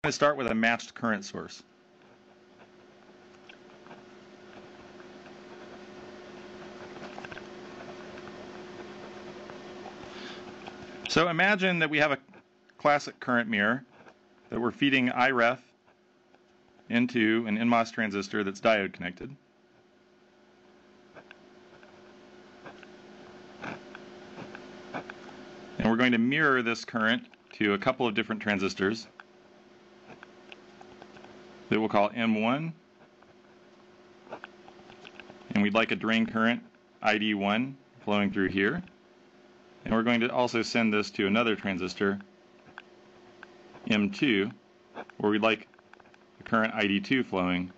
going to start with a matched current source. So imagine that we have a classic current mirror that we're feeding IREF into an NMOS transistor that's diode connected. And we're going to mirror this current to a couple of different transistors that we'll call M1, and we'd like a drain current ID1 flowing through here, and we're going to also send this to another transistor M2 where we'd like the current ID2 flowing.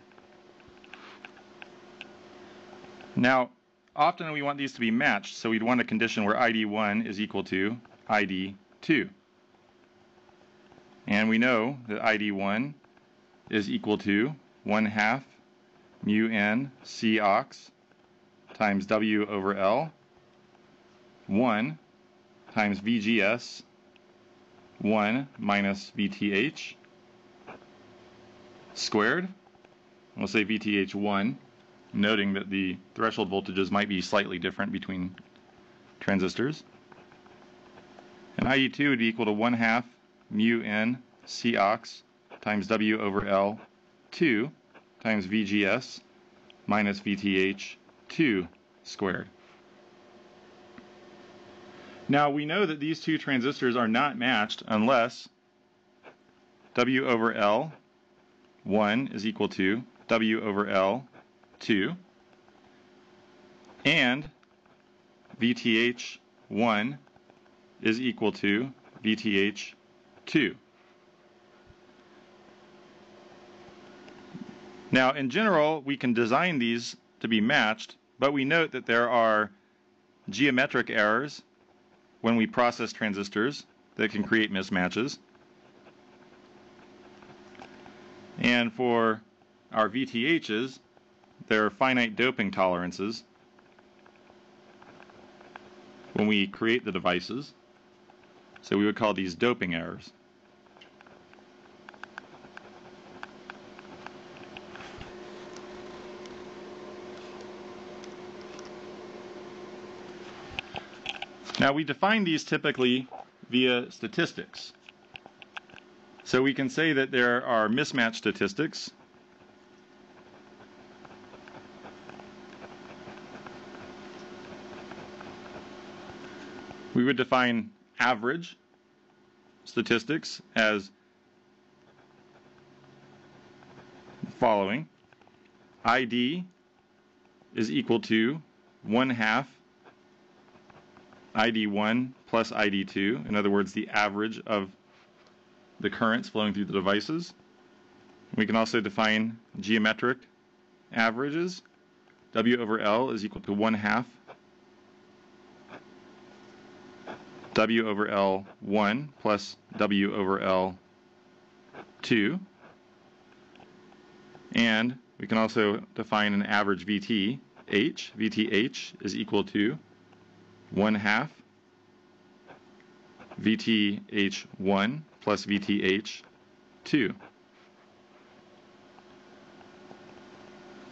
Now often we want these to be matched, so we'd want a condition where ID1 is equal to ID2, and we know that ID1 is equal to 1/2 mu n C ox times W over L 1 times VGS 1 minus VTH squared. We'll say VTH 1, noting that the threshold voltages might be slightly different between transistors. And ID2 would be equal to 1/2 mu n C ox times W over L 2 times VGS minus VTH 2 squared. Now we know that these two transistors are not matched unless W over L 1 is equal to W over L 2 and VTH 1 is equal to VTH 2. Now in general we can design these to be matched, but we note that there are geometric errors when we process transistors that can create mismatches. And for our VTHs, there are finite doping tolerances when we create the devices. So we would call these doping errors. Now we define these typically via statistics. So we can say that there are mismatch statistics. We would define average statistics as the following. ID is equal to 1/2 ID1 plus ID2, in other words, the average of the currents flowing through the devices. We can also define geometric averages. W over L is equal to 1/2 W over L1 plus W over L2. And we can also define an average VTH. VTH is equal to 1/2 VTH1 plus VTH2.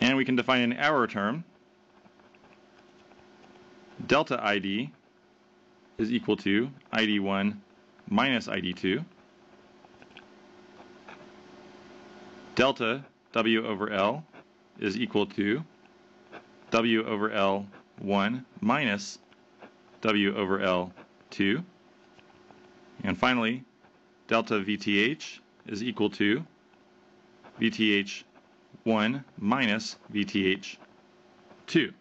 And we can define an error term. Delta ID is equal to ID1 minus ID2. Delta W over L is equal to W over L1 minus W over L2. And finally, delta VTH is equal to VTH1 minus VTH2.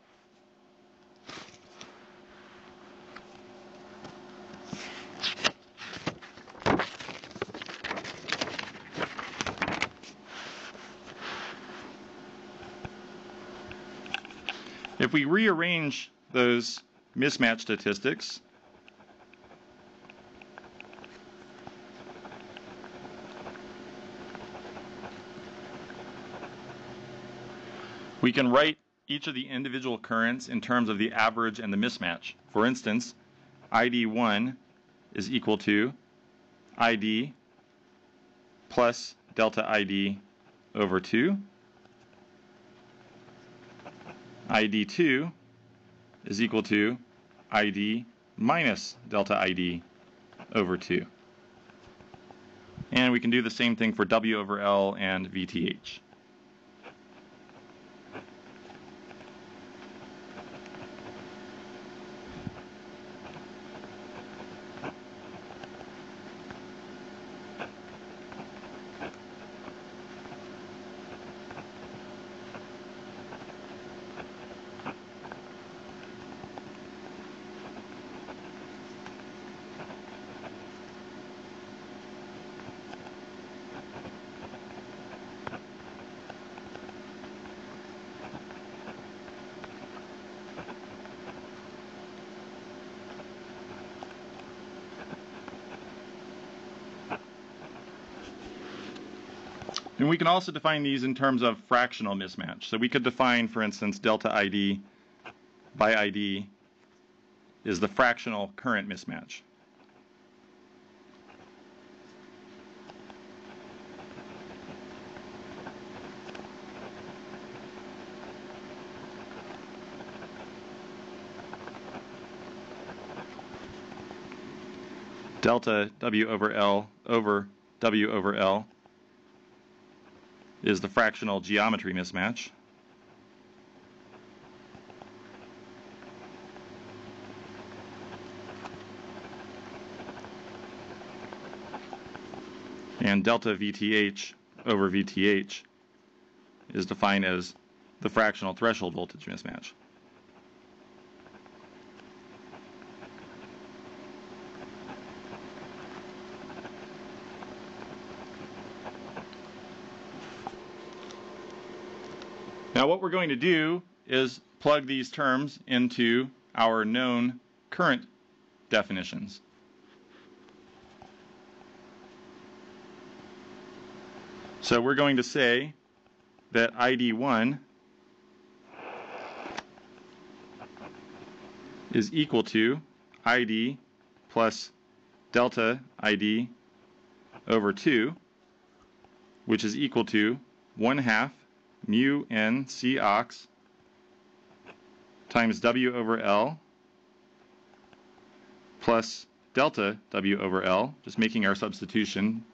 If we rearrange those mismatch statistics, we can write each of the individual currents in terms of the average and the mismatch. For instance, ID1 is equal to ID plus delta ID over 2. ID2 is equal to ID minus delta ID over 2. And we can do the same thing for W over L and VTH. And we can also define these in terms of fractional mismatch. So we could define, for instance, delta ID by ID is the fractional current mismatch. Delta W over L is the fractional geometry mismatch. And delta VTH over VTH is defined as the fractional threshold voltage mismatch. Now what we're going to do is plug these terms into our known current definitions. So we're going to say that ID1 is equal to ID plus delta ID over 2, which is equal to 1/2 mu n C ox times W over L plus delta W over L, just making our substitution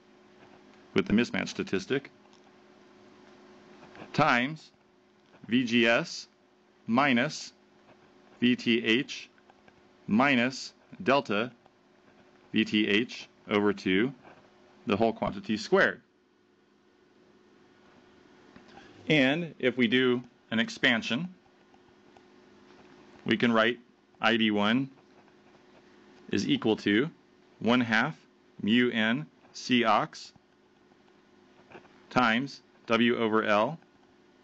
with the mismatch statistic, times VGS minus VTH minus delta VTH over 2, the whole quantity squared. And if we do an expansion, we can write ID1 is equal to 1/2 mu n C ox times W over L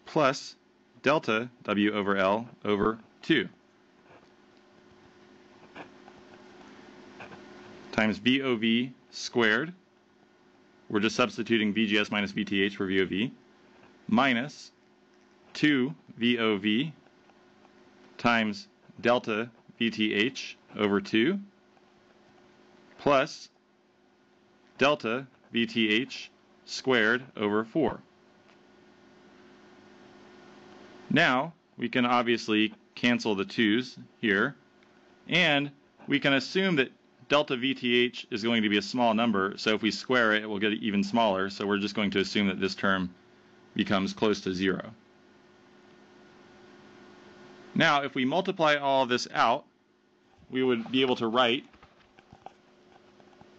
plus delta W over L over 2 times VOV squared. We're just substituting VGS minus VTH for VOV, minus 2 VOV times delta VTH over 2 plus delta VTH squared over 4. Now we can obviously cancel the 2's here, and we can assume that delta VTH is going to be a small number, so if we square it, it will get even smaller, so we're just going to assume that this term becomes close to 0. Now, if we multiply all of this out, we would be able to write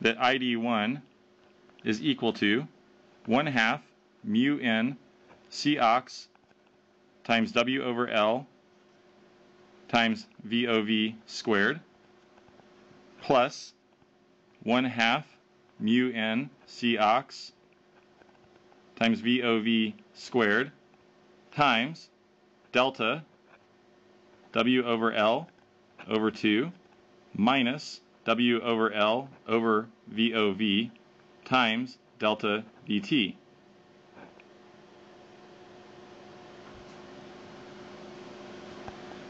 that ID1 is equal to 1/2 mu n C ox times W over L times VOV squared plus 1/2 mu n C ox times VOV squared times delta W over L over 2 minus W over L over VOV times delta VT.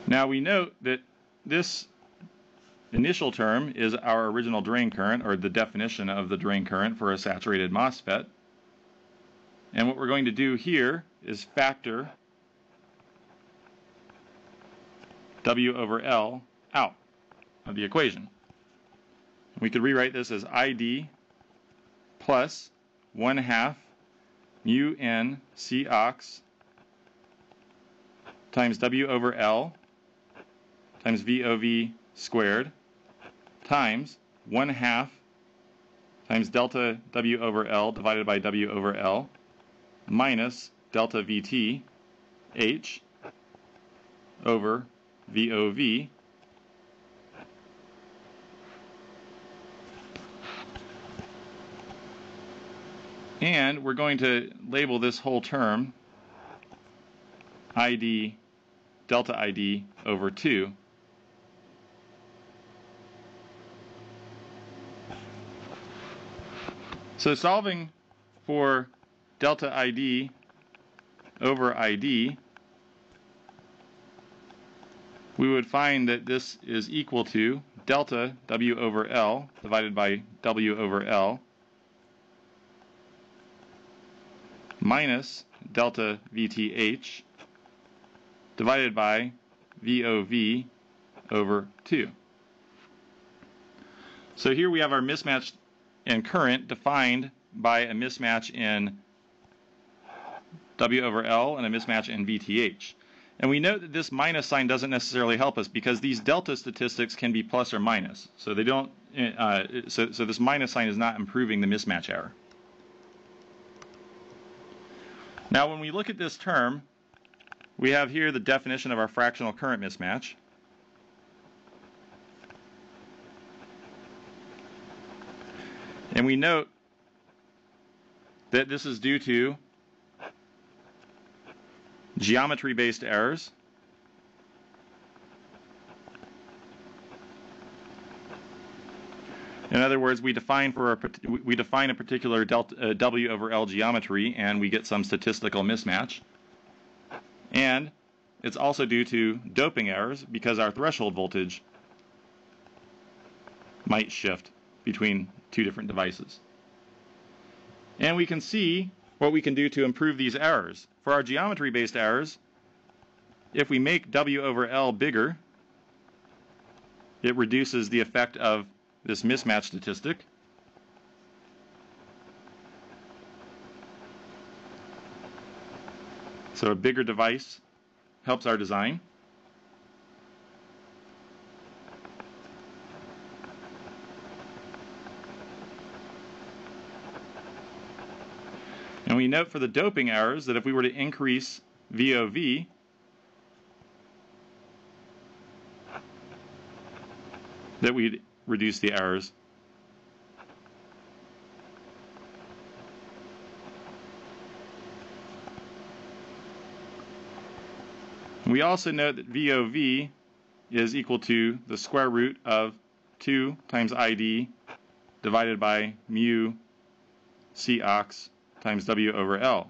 Now we note that this initial term is our original drain current, or the definition of the drain current for a saturated MOSFET. And what we're going to do here is factor W over L out of the equation. We could rewrite this as ID plus 1/2 mu n C ox times W over L times VOV squared times 1/2 times delta W over L divided by W over L minus delta VT H over VOV and we're going to label this whole term ID delta ID over 2. So solving for delta ID over ID, we would find that this is equal to delta W over L divided by W over L minus delta VTH divided by VOV over 2. So here we have our mismatch in current defined by a mismatch in W over L and a mismatch in VTH. And we note that this minus sign doesn't necessarily help us because these delta statistics can be plus or minus. So they don't. So this minus sign is not improving the mismatch error. Now, when we look at this term, we have here the definition of our fractional current mismatch. And we note that this is due to geometry-based errors, in other words, we define a particular delta, W over L geometry, and we get some statistical mismatch. And it's also due to doping errors because our threshold voltage might shift between two different devices. And we can see what we can do to improve these errors. For our geometry-based errors, if we make W over L bigger, it reduces the effect of this mismatch statistic. So a bigger device helps our design. And we note for the doping errors that if we were to increase VOV, that we'd reduce the errors. We also note that VOV is equal to the square root of 2 times ID divided by mu C ox times W over L.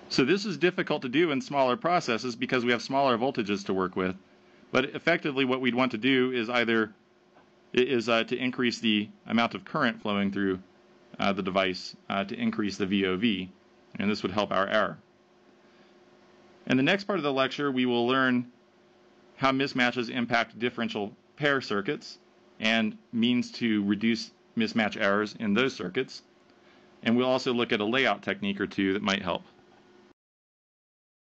So this is difficult to do in smaller processes because we have smaller voltages to work with. But effectively what we'd want to do is to increase the amount of current flowing through the device to increase the VOV, and this would help our error. In the next part of the lecture, we will learn how mismatches impact differential pair circuits and means to reduce mismatch errors in those circuits. And we'll also look at a layout technique or two that might help.